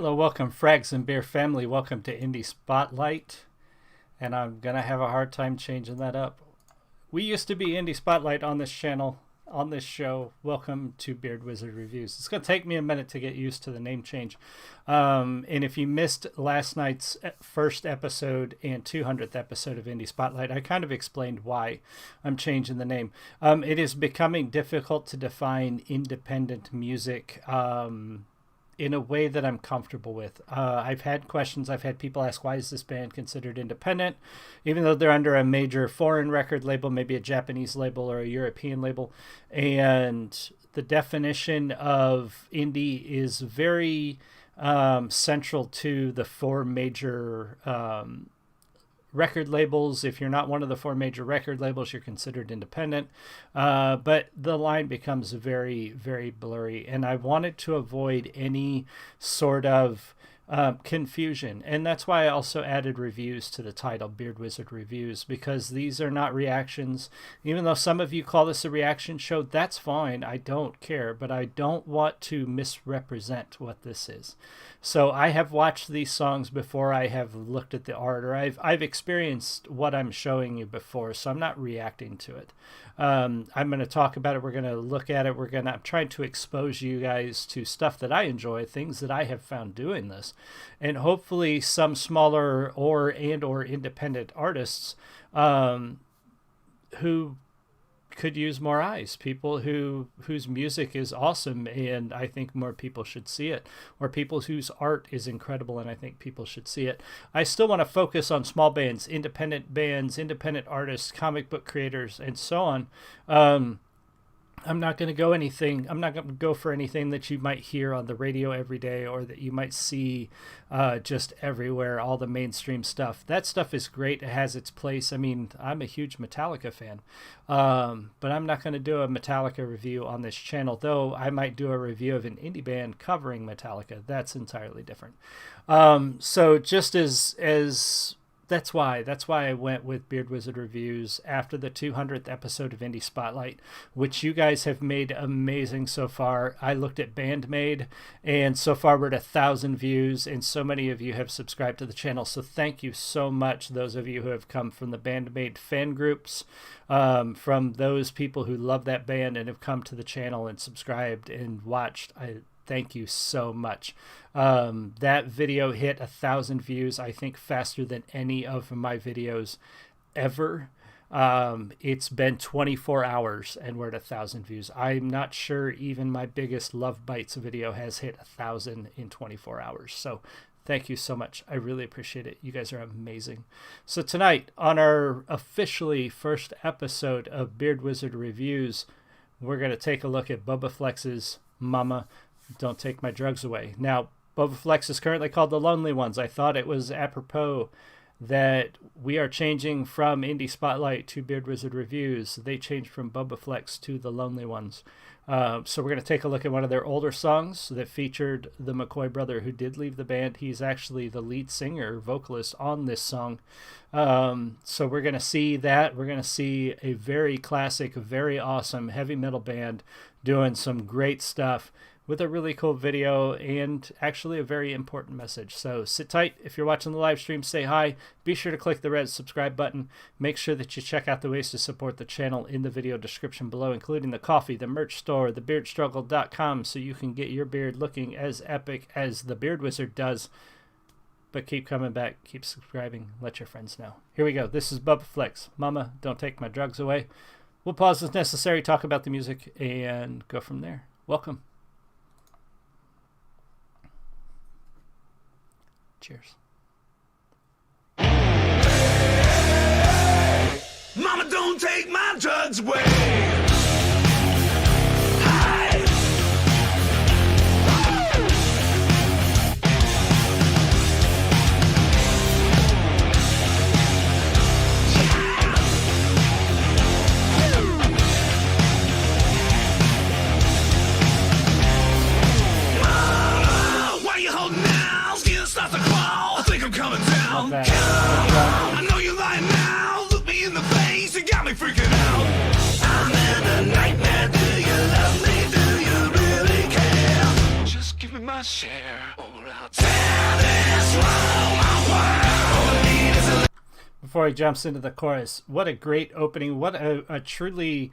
Hello, welcome Frags and Beer family. Welcome to Indie Spotlight. And I'm going to have a hard time changing that up. We used to be Indie Spotlight on this channel, on this show. Welcome to Beard Wizard Reviews. It's going to take me a minute to get used to the name change. And if you missed last night's first episode and 200th episode of Indie Spotlight, I kind of explained why I'm changing the name. It is becoming difficult to define independent music in a way that I'm comfortable with. I've had questions. I've had people ask, why is this band considered independent? Even though they're under a major foreign record label, maybe a Japanese label or a European label. And the definition of indie is very central to the four major record labels. If you're not one of the four major record labels, you're considered independent. But the line becomes very, very blurry. And I wanted to avoid any sort of confusion. And that's why I also added reviews to the title, Beard Wizard Reviews, because these are not reactions. Even though some of you call this a reaction show, that's fine. I don't care. But I don't want to misrepresent what this is. So I have watched these songs before. I have looked at the art, or I've experienced what I'm showing you before, so I'm not reacting to it. I'm going to talk about it. We're going to look at it. I'm trying to expose you guys to stuff that I enjoy, things that I have found doing this, and hopefully some smaller or independent artists who could use more eyes, people whose music is awesome and I think more people should see it, or people whose art is incredible and I think people should see it. I still want to focus on small bands, independent artists, comic book creators, and so on. I'm not going to go for anything that you might hear on the radio every day or that you might see just everywhere, all the mainstream stuff. That stuff is great. It has its place. I mean, I'm a huge Metallica fan, but I'm not going to do a Metallica review on this channel, though I might do a review of an indie band covering Metallica. That's entirely different. So just as that's why I went with Beard Wizard Reviews after the 200th episode of Indie Spotlight, which you guys have made amazing so far. I looked at Bandmade, and so far we're at 1,000 views, and so many of you have subscribed to the channel. So thank you so much, those of you who have come from the Bandmade fan groups, from those people who love that band and have come to the channel and subscribed and watched. Thank you so much. That video hit 1,000 views, I think, faster than any of my videos ever. It's been 24 hours and we're at 1,000 views. I'm not sure even my biggest Love Bites video has hit 1,000 in 24 hours. So thank you so much. I really appreciate it. You guys are amazing. So tonight, on our officially first episode of Beard Wizard Reviews, we're going to take a look at Boba Flex's Mama, Don't Take My Drugs Away. Now, Boba Flex is currently called The Lonely Ones. I thought it was apropos that we are changing from Indie Spotlight to Beard Wizard Reviews. They changed from Boba Flex to The Lonely Ones. So we're going to take a look at one of their older songs that featured the McCoy brother, who did leave the band. He's actually the lead singer, vocalist on this song. So we're going to see that. We're going to see a very classic, very awesome heavy metal band doing some great stuff with a really cool video and actually a very important message. So sit tight. If you're watching the live stream, say hi. Be sure to click the red subscribe button. Make sure that you check out the ways to support the channel in the video description below, including the coffee, the merch store, thebeardstruggle.com, so you can get your beard looking as epic as the Beard Wizard does. But keep coming back, keep subscribing, let your friends know. Here we go. This is Boba Flex, Mama, Don't Take My Drugs Away. We'll pause as necessary, talk about the music, and go from there. Welcome. Cheers. Mama, don't take my drugs away. Hi. Mama, why you holding out? Skin starts to crawl. I think I'm coming down. I know you're lying now. Look me in the face. You got me freaking out. I'm in a nightmare. Do you love me? Do you really care? Just give me my share, or I'll tear before he jumps into the chorus. What a great opening. What a truly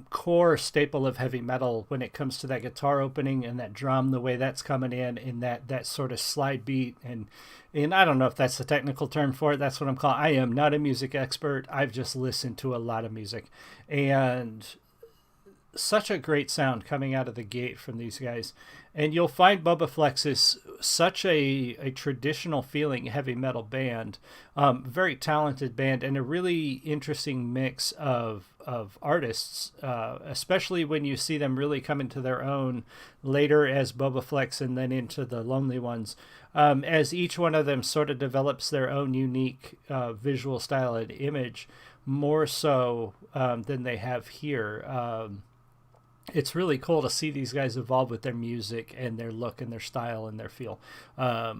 core staple of heavy metal when it comes to that guitar opening and that drum, the way that's coming in that sort of slide beat. And I don't know if that's the technical term for it. That's what I'm calling. I am not a music expert. I've just listened to a lot of music, and such a great sound coming out of the gate from these guys. And you'll find Boba Flex is such a traditional feeling heavy metal band, very talented band, and a really interesting mix of artists, especially when you see them really come into their own later as Boba Flex and then into the Lonely Ones, as each one of them sort of develops their own unique visual style and image, more so than they have here. It's really cool to see these guys evolve with their music and their look and their style and their feel. A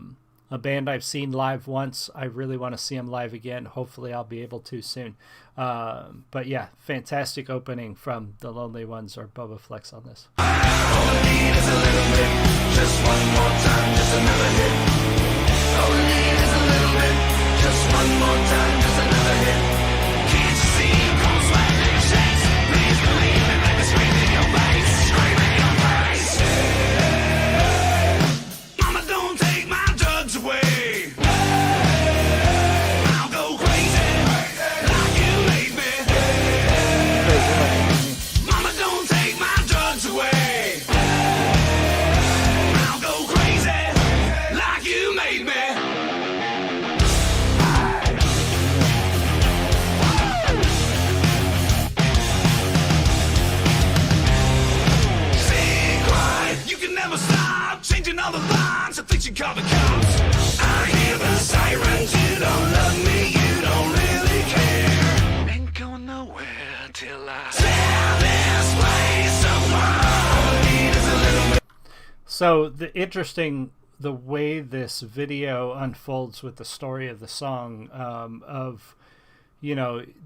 band I've seen live once. I really want to see them live again. Hopefully I'll be able to soon. But yeah, fantastic opening from the Lonely Ones or Boba Flex on this. All I need is a little bit, just one more time, just another hit. All I need is a little bit, just one more time, just another hit. Can't you see, cold sweat and shakes? Please believe me, let me scream in your face, scream in your face. Mama, don't take my drugs away. I'll go crazy, like you made me. Mama, don't take my drugs away. I'll go crazy, like you made me. Sing quiet, you can never stop changing all the lines. I think you call the cops. I hear the sirens. You don't love me, you don't really care. Ain't going nowhere till I tear this place apart. All I need is a little bit. So the way this video unfolds with the story of the song, of,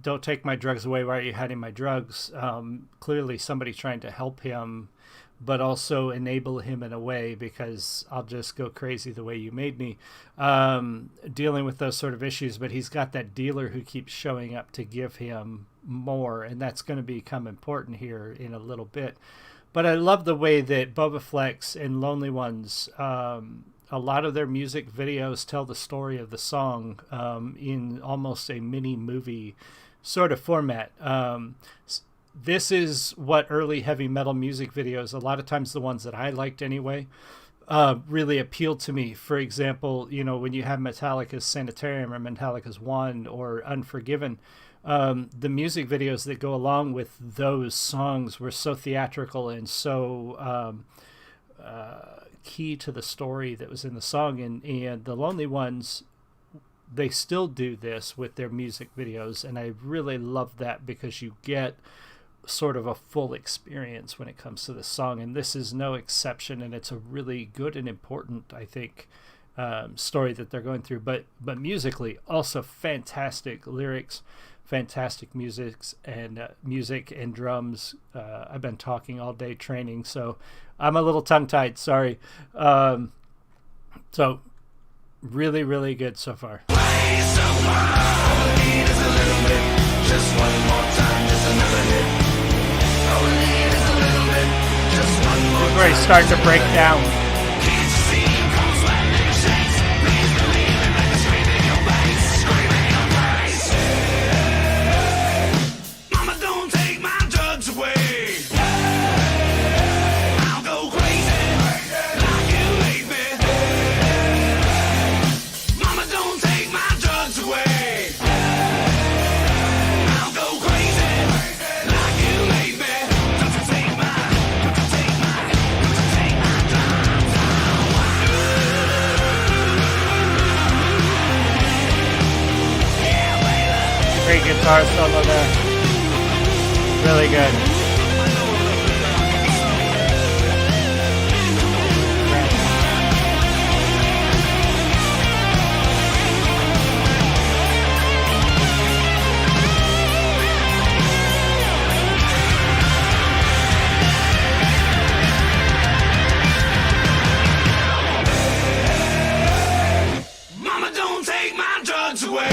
don't take my drugs away. Why are you hiding my drugs? Clearly somebody trying to help him, but also enable him in a way, because I'll just go crazy the way you made me, dealing with those sort of issues. But he's got that dealer who keeps showing up to give him more, and that's going to become important here in a little bit. But I love the way that Boba Flex and Lonely Ones, a lot of their music videos tell the story of the song in almost a mini movie sort of format. This is what early heavy metal music videos, a lot of times the ones that I liked anyway, really appealed to me. For example, when you have Metallica's Sanitarium or Metallica's One or Unforgiven, the music videos that go along with those songs were so theatrical and so key to the story that was in the song. And the Lonely Ones, they still do this with their music videos, and I really love that, because you get sort of a full experience when it comes to the song, and this is no exception. And it's a really good and important, I think, story that they're going through. But musically, also fantastic lyrics, fantastic music and drums. I've been talking all day training, so I'm a little tongue-tied, sorry. So really, really good so far. Where he's starting to break down. Mama, don't take my drugs away. I'll go crazy, like you made me. Mama, don't take my drugs away. I'll go crazy, like you made me. Don't you take my drugs away. Great guitar solo there. Really good. Mama, don't take my drugs away.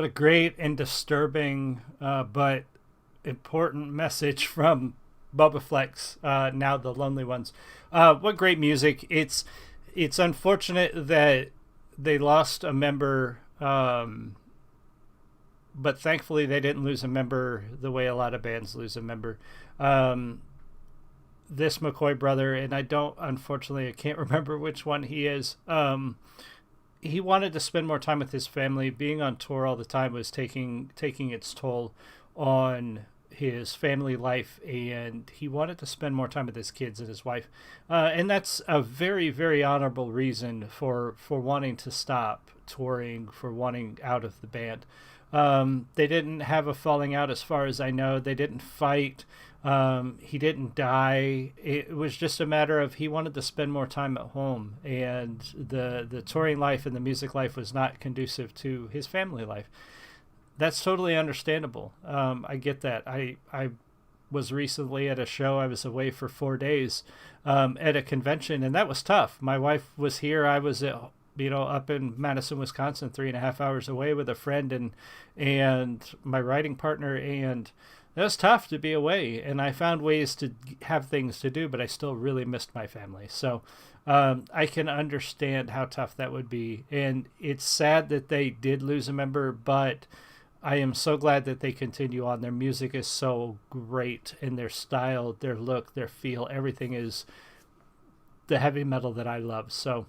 What a great and disturbing but important message from Bubba Flex, now the Lonely Ones. What great music. It's unfortunate that they lost a member, but thankfully they didn't lose a member the way a lot of bands lose a member. This McCoy brother, and I can't remember which one he is. He wanted to spend more time with his family. Being on tour all the time was taking its toll on his family life, and he wanted to spend more time with his kids and his wife. And that's a very, very honorable reason for wanting to stop touring, for wanting out of the band. They didn't have a falling out as far as I know. They didn't fight. He didn't die. It was just a matter of he wanted to spend more time at home, and the touring life and the music life was not conducive to his family life. That's totally understandable. I get that. I was recently at a show. I was away for 4 days at a convention, and that was tough. My wife was here. I was up in Madison, Wisconsin, 3.5 hours away with a friend and my writing partner, and it was tough to be away. And I found ways to have things to do, but I still really missed my family. So I can understand how tough that would be. And it's sad that they did lose a member, but I am so glad that they continue on. Their music is so great, and their style, their look, their feel, everything is the heavy metal that I love. So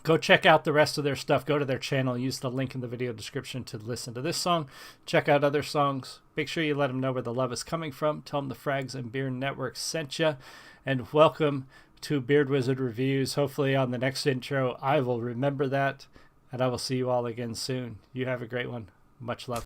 go check out the rest of their stuff. Go to their channel. Use the link in the video description to listen to this song. Check out other songs. Make sure you let them know where the love is coming from. Tell them the Frags and Beard Network sent you. And welcome to Beard Wizard Reviews. Hopefully on the next intro, I will remember that. And I will see you all again soon. You have a great one. Much love.